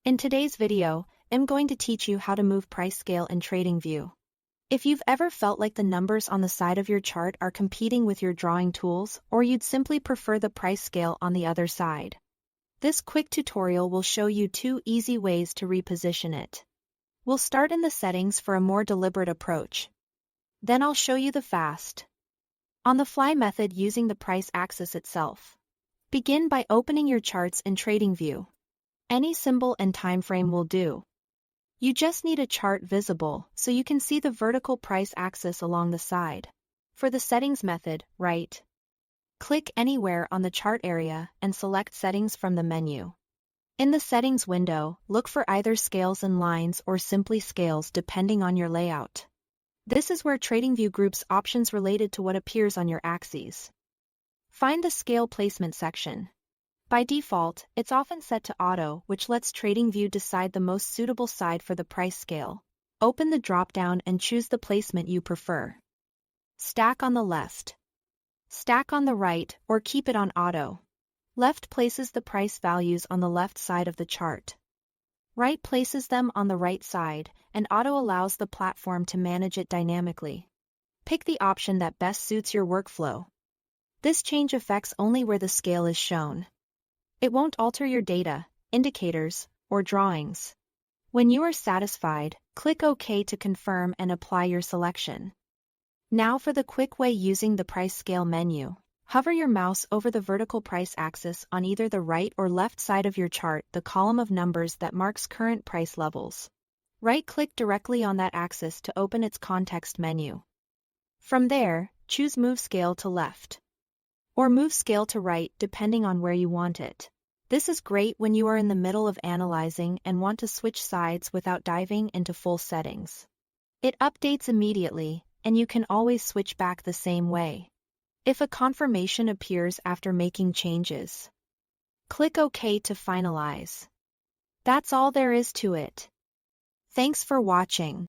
In today's video, I'm going to teach you how to move price scale in Tradingview. If you've ever felt like the numbers on the side of your chart are competing with your drawing tools, or you'd simply prefer the price scale on the other side, this quick tutorial will show you 2 easy ways to reposition it. We'll start in the settings for a more deliberate approach. Then I'll show you the fast, on-the-fly method using the price axis itself. Begin by opening your charts in Tradingview. Any symbol and time frame will do. You just need a chart visible so you can see the vertical price axis along the side. For the settings method, right-click anywhere on the chart area and select Settings from the menu. In the Settings window, look for either Scales and Lines or simply Scales depending on your layout. This is where Tradingview groups options related to what appears on your axes. Find the Scale Placement section. By default, it's often set to Auto, which lets Tradingview decide the most suitable side for the price scale. Open the drop-down and choose the placement you prefer. Stack on the left, stack on the right, or keep it on Auto. Left places the price values on the left side of the chart. Right places them on the right side, and Auto allows the platform to manage it dynamically. Pick the option that best suits your workflow. This change affects only where the scale is shown. It won't alter your data, indicators, or drawings. When you are satisfied, click OK to confirm and apply your selection. Now for the quick way using the price scale menu. Hover your mouse over the vertical price axis on either the right or left side of your chart, the column of numbers that marks current price levels. Right-click directly on that axis to open its context menu. From there, choose Move Scale to Left, or move scale to right depending on where you want it. This is great when you are in the middle of analyzing and want to switch sides without diving into full settings. It updates immediately, and you can always switch back the same way. If a confirmation appears after making changes, click OK to finalize. That's all there is to it. Thanks for watching.